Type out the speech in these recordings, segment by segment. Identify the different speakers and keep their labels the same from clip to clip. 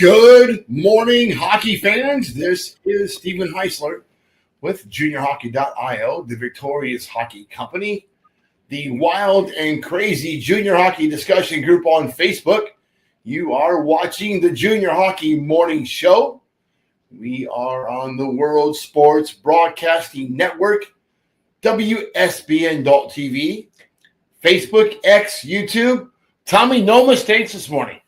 Speaker 1: Good morning, hockey fans. This is Stephen Heisler with JuniorHockey.io, the Victorious Hockey Company, the wild and crazy junior hockey discussion group on Facebook. You are watching the Junior Hockey Morning Show. We are on the World Sports Broadcasting Network, WSBN.TV, Facebook, X, YouTube. Tommy, no mistakes this morning.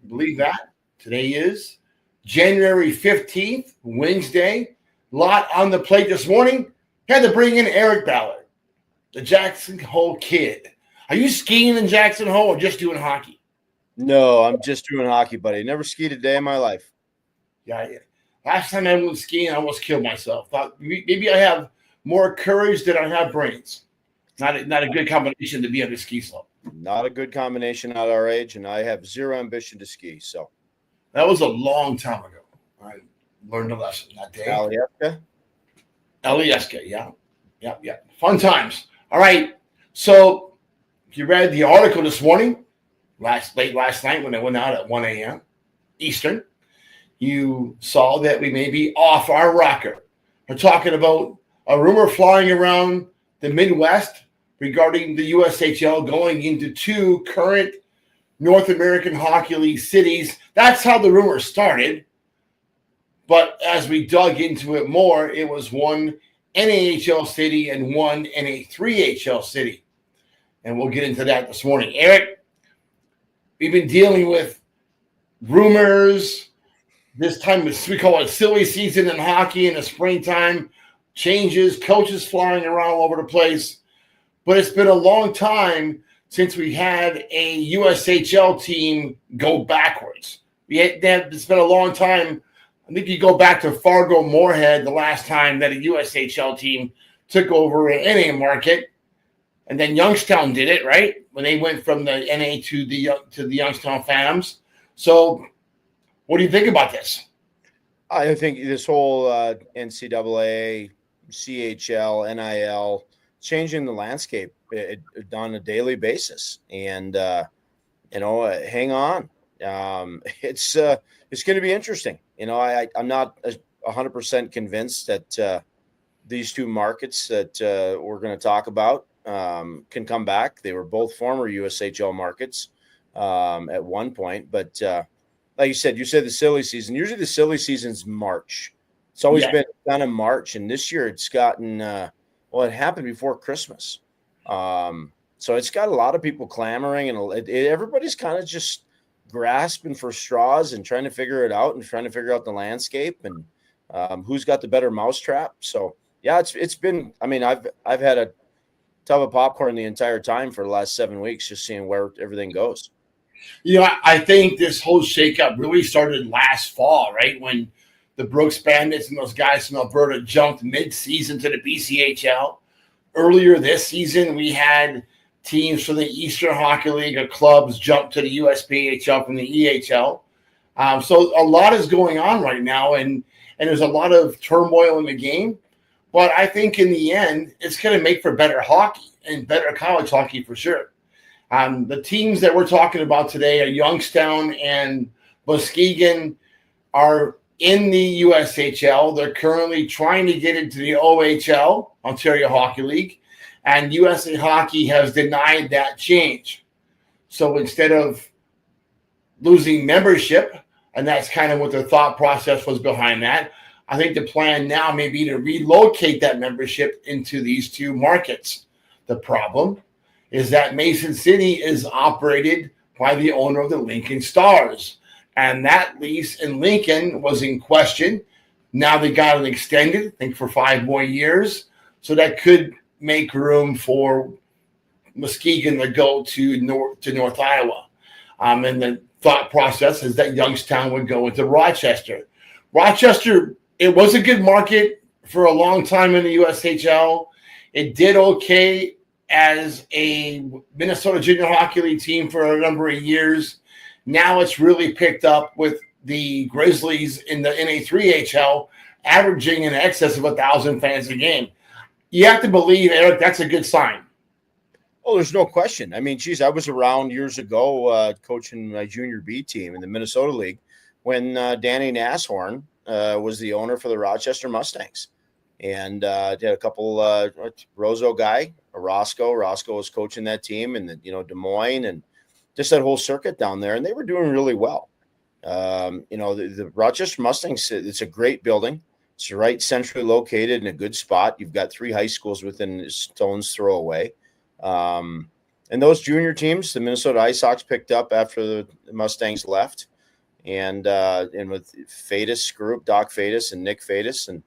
Speaker 1: Believe that. Today is January 15th, Wednesday. Lot on the plate this morning. Had to bring in Eric Ballard, the Jackson Hole kid. Are you skiing in Jackson Hole or just doing hockey?
Speaker 2: No, I'm just doing hockey, buddy. Never skied a day in my life.
Speaker 1: Yeah. Last time I went skiing, I almost killed myself. Thought maybe I have more courage than I have brains. Not a good combination to be on the ski slope.
Speaker 2: Not a good combination at our age, and I have zero ambition to ski. So
Speaker 1: that was a long time ago. I learned a lesson that day. Alyeska, yeah. Fun times. All right. So if you read the article this morning, late last night when it went out at 1 a.m. Eastern, you saw that we may be off our rocker. We're talking about a rumor flying around the Midwest regarding the USHL going into two current North American Hockey League cities. That's how the rumor started. But as we dug into it more, it was one NAHL city and one NA3HL city. And we'll get into that this morning. Eric, we've been dealing with rumors. This time we call it silly season in hockey in the springtime. Changes, coaches flying around all over the place. But it's been a long time since we had a USHL team go backwards. It's been a long time. I think you go back to Fargo Moorhead the last time that a USHL team took over an NA market. And then Youngstown did it, right? When they went from the NA to the Youngstown Phantoms. So what do you think about this?
Speaker 2: I think this whole NCAA, CHL, NIL, changing the landscape on a daily basis, and hang on. It's going to be interesting. I'm not 100% convinced that these two markets that we're going to talk about can come back. They were both former USHL markets at one point, but like you said the silly season. Usually the silly season's March. It's always been done in March, and this year it's gotten it happened before Christmas. So it's got a lot of people clamoring, and everybody's kind of just grasping for straws and trying to figure it out and trying to figure out the landscape and who's got the better mousetrap. So yeah, it's been. I mean, I've had a tub of popcorn the entire time for the last 7 weeks, just seeing where everything goes.
Speaker 1: I think this whole shakeup really started last fall, right? When the Brooks Bandits and those guys from Alberta jumped mid-season to the BCHL. Earlier this season, we had teams from the Eastern Hockey League or clubs jump to the USPHL from the EHL. So a lot is going on right now, and there's a lot of turmoil in the game. But I think in the end, it's going to make for better hockey and better college hockey for sure. The teams that we're talking about today are Youngstown and Muskegon are in the USHL. They're currently trying to get into the OHL, Ontario Hockey League, and USA Hockey has denied that change. So instead of losing membership, and that's kind of what the thought process was behind that, I think the plan now may be to relocate that membership into these two markets. The problem is that Mason City is operated by the owner of the Lincoln Stars. And that lease in Lincoln was in question. Now they got it extended, I think, for 5 more years. So that could make room for Muskegon to go to North Iowa. And the thought process is that Youngstown would go into Rochester. Rochester, it was a good market for a long time in the USHL. It did okay as a Minnesota Junior Hockey League team for a number of years. Now it's really picked up with the Grizzlies in the NA3HL, averaging in excess of 1,000 fans a game. You have to believe, Eric, that's a good sign.
Speaker 2: Oh, there's no question. I mean, geez, I was around years ago coaching my junior B team in the Minnesota League when Danny Nashorn was the owner for the Rochester Mustangs. And did a couple Rozo guy, Roscoe. Roscoe was coaching that team, and Des Moines, and just that whole circuit down there, and they were doing really well. The Rochester Mustangs, it's a great building. It's right centrally located in a good spot. You've got 3 high schools within a stone's throw away. And those junior teams, the Minnesota Ice Hawks picked up after the Mustangs left, and with Fadis group, Doc Fadis and Nick Fadis, and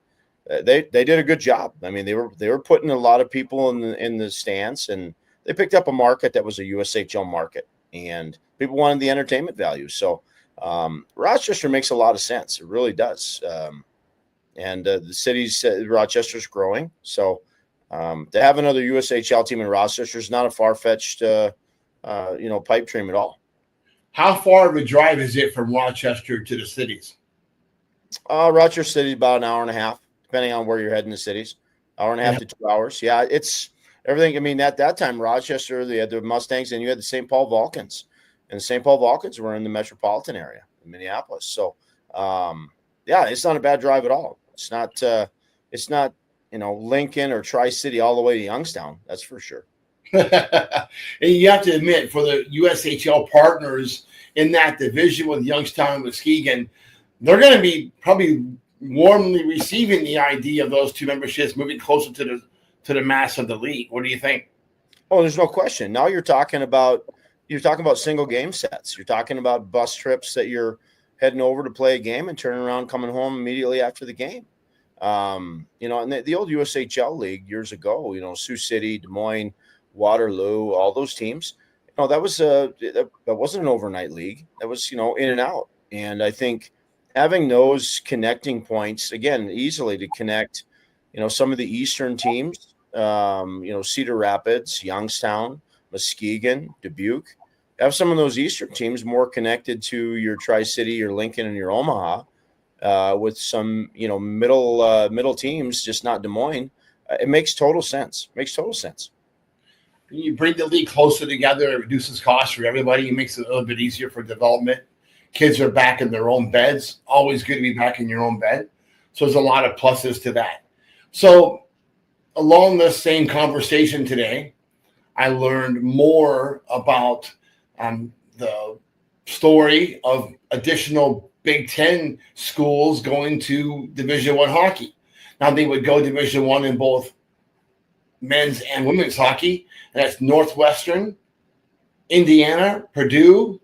Speaker 2: they did a good job. I mean, they were putting a lot of people in the stands, and they picked up a market that was a USHL market, and people wanted the entertainment value. So Rochester makes a lot of sense. It really does. And the city's Rochester's growing, so to have another USHL team in Rochester is not a far-fetched pipe dream at all.
Speaker 1: How far of a drive is it from Rochester to the cities?
Speaker 2: Rochester City about an hour and a half, depending on where you're heading to cities. Hour and a half to 2 hours. Yeah, it's everything. I mean, at that time, Rochester, they had the Mustangs, and you had the St. Paul Vulcans. And the St. Paul Vulcans were in the metropolitan area in Minneapolis. So, it's not a bad drive at all. It's not Lincoln or Tri-City all the way to Youngstown. That's for sure.
Speaker 1: And you have to admit, for the USHL partners in that division with Youngstown and Muskegon, they're going to be probably warmly receiving the idea of those 2 memberships moving closer to the mass of the league. What do you think?
Speaker 2: Oh, there's no question. Now you're talking about single game sets. You're talking about bus trips that you're heading over to play a game and turning around, coming home immediately after the game. And the old USHL league years ago, Sioux City, Des Moines, Waterloo, all those teams, that wasn't an overnight league. That was, in and out. And I think having those connecting points, again, easily to connect, some of the Eastern teams, Cedar Rapids, Youngstown, Muskegon, Dubuque, have some of those Eastern teams more connected to your Tri-City, your Lincoln, and your Omaha, with some, middle teams, just not Des Moines. It makes total sense.
Speaker 1: You bring the league closer together, it reduces costs for everybody. It makes it a little bit easier for development. Kids are back in their own beds. Always good to be back in your own bed. So there's a lot of pluses to that. So along this same conversation today, I learned more about the story of additional Big Ten schools going to Division I hockey. Now they would go Division I in both men's and women's hockey. And that's Northwestern, Indiana, Purdue,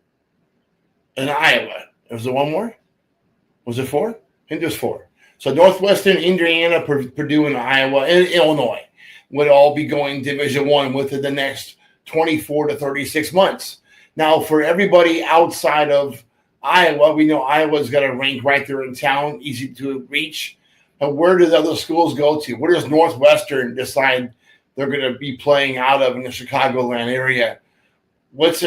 Speaker 1: and Iowa. Was there one more? Was it 4? I think there's 4. So Northwestern, Indiana, Purdue, and Iowa, and Illinois would all be going Division I within the next 24 to 36 months. Now, for everybody outside of Iowa, we know Iowa's got a rink right there in town, easy to reach. But where do the other schools go to? Where does Northwestern decide they're going to be playing out of in the Chicagoland area? What's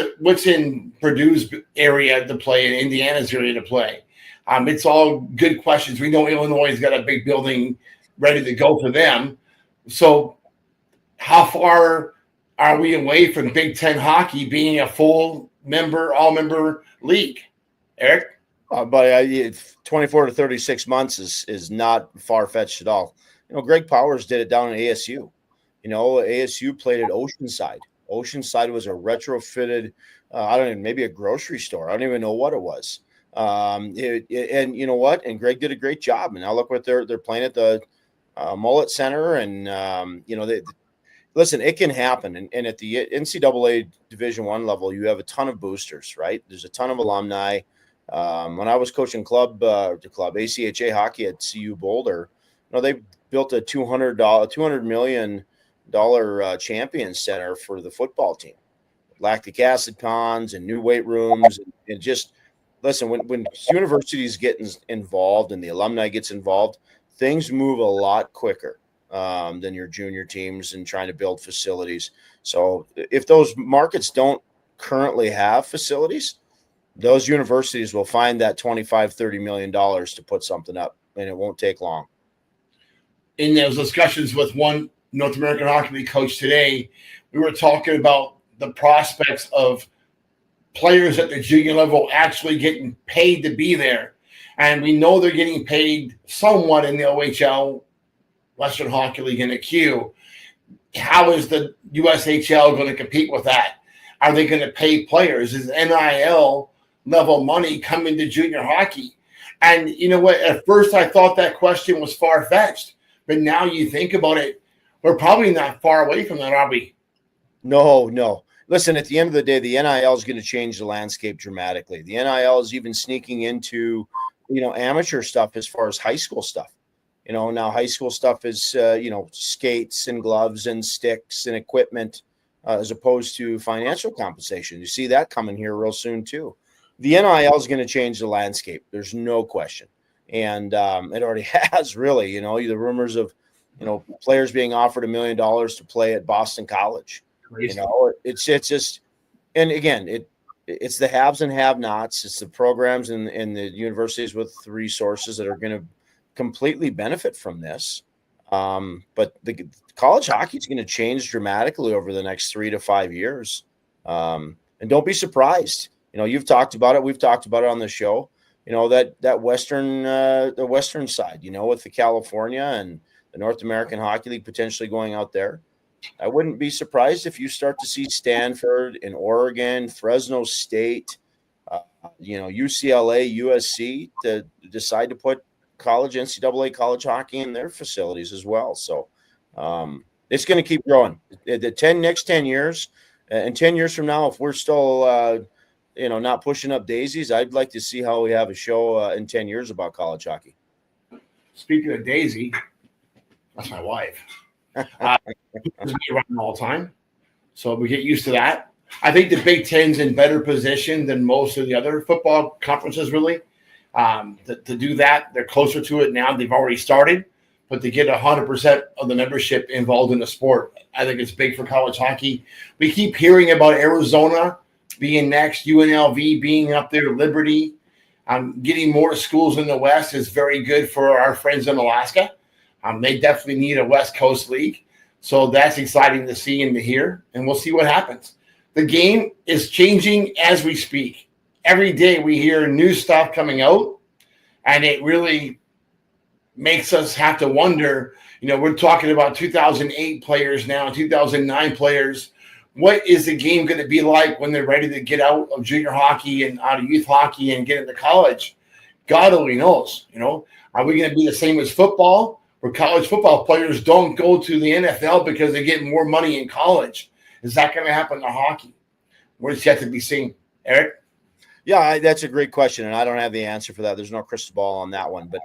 Speaker 1: in Purdue's area to play, and Indiana's area to play? It's all good questions. We know Illinois has got a big building ready to go for them. So how far are we away from Big Ten hockey being a full member, all-member league? Eric?
Speaker 2: But 24 to 36 months is not far-fetched at all. Greg Powers did it down at ASU. ASU played at Oceanside. Oceanside was a retrofitted, maybe a grocery store. I don't even know what it was. And you know what? And Greg did a great job. And now look what they're playing at the Mullet Center. And, listen, it can happen. And at the NCAA Division I level, you have a ton of boosters, right? There's a ton of alumni. When I was coaching ACHA hockey at CU Boulder, they built a $200 million champion center for the football team, lactic acid cons and new weight rooms, and just listen, when universities get involved and the alumni gets involved, things move a lot quicker than your junior teams and trying to build facilities. So if those markets don't currently have facilities, those universities will find that $25-30 million to put something up, and it won't take long.
Speaker 1: In those discussions with one North American Hockey League coach today, we were talking about the prospects of players at the junior level actually getting paid to be there. And we know they're getting paid somewhat in the OHL, Western Hockey League, and the Q. How is the USHL going to compete with that? Are they going to pay players? Is NIL level money coming to junior hockey? And you know what? At first, I thought that question was far-fetched. But now you think about it, we're probably not far away from that, are we?
Speaker 2: No. Listen, at the end of the day, the NIL is going to change the landscape dramatically. The NIL is even sneaking into, amateur stuff as far as high school stuff. Now high school stuff is, skates and gloves and sticks and equipment as opposed to financial compensation. You see that coming here real soon too. The NIL is going to change the landscape. There's no question. And it already has really, the rumors of, players being offered $1 million to play at Boston College.
Speaker 1: Crazy.
Speaker 2: It's just, and again, it's the haves and have-nots. It's the programs and the universities with the resources that are going to completely benefit from this. But the college hockey is going to change dramatically over the next 3 to 5 years. And don't be surprised. You've talked about it. We've talked about it on the show. That Western, the Western side, with the California and the North American Hockey League potentially going out there. I wouldn't be surprised if you start to see Stanford and Oregon, Fresno State, UCLA, USC to decide to put NCAA college hockey in their facilities as well. So it's going to keep growing. The next 10 years, and 10 years from now, if we're still, not pushing up daisies, I'd like to see how we have a show in 10 years about college hockey.
Speaker 1: Speaking of Daisy, that's my wife. It's me around all the time, so we get used to that. I think the Big Ten's in better position than most of the other football conferences, really. To do that, they're closer to it now. They've already started, but to get 100% of the membership involved in the sport, I think it's big for college hockey. We keep hearing about Arizona being next, UNLV being up there, Liberty. Getting more schools in the West is very good for our friends in Alaska. They definitely need a West Coast league. So that's exciting to see and to hear, and we'll see what happens. The game is changing as we speak. Every day we hear new stuff coming out, and it really makes us have to wonder, we're talking about 2008 players now, 2009 players. What is the game going to be like when they're ready to get out of junior hockey and out of youth hockey and get into college? God only knows, Are we going to be the same as football, where college football players don't go to the NFL because they get more money in college? Is that going to happen to hockey? It's yet to be seen. Eric?
Speaker 2: Yeah, that's a great question, and I don't have the answer for that. There's no crystal ball on that one, but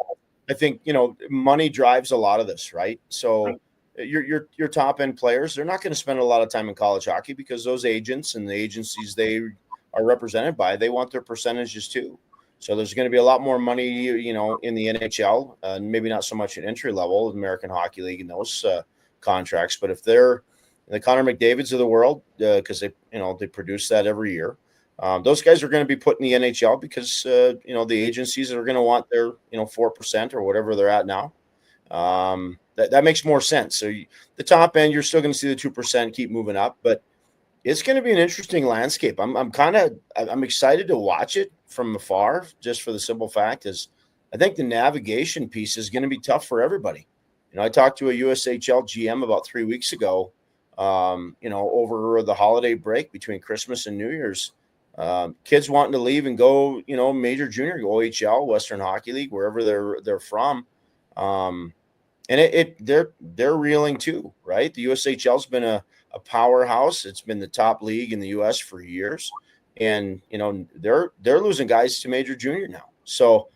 Speaker 2: I think money drives a lot of this, right? So your top end players, they're not going to spend a lot of time in college hockey because those agents and the agencies they are represented by, they want their percentages too. So there's going to be a lot more money, in the NHL, maybe not so much at entry level, American Hockey League and those contracts. But if they're the Connor McDavids of the world, because they produce that every year, those guys are going to be put in the NHL because the agencies are going to want their 4% or whatever they're at now. That makes more sense. So the top end, you're still going to see the 2% keep moving up, but it's going to be an interesting landscape. I'm excited to watch it from afar, just for the simple fact is I think the navigation piece is going to be tough for everybody. I talked to a USHL GM about 3 weeks ago, over the holiday break between Christmas and New Year's, kids wanting to leave and go, major junior, OHL, Western Hockey League, wherever they're from. And they're reeling too, right? The USHL's been a powerhouse. It's been the top league in the US for years. And, they're losing guys to major junior now. So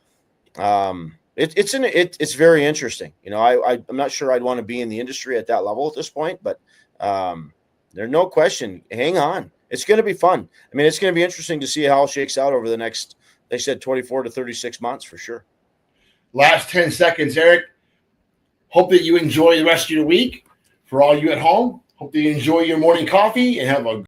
Speaker 2: it's very interesting. I'm not sure I'd want to be in the industry at that level at this point, but there's no question. Hang on. It's going to be fun. I mean, it's going to be interesting to see how it shakes out over the next, they said 24 to 36 months for sure.
Speaker 1: Last 10 seconds, Eric. Hope that you enjoy the rest of your week. For all you at home, hope that you enjoy your morning coffee and have a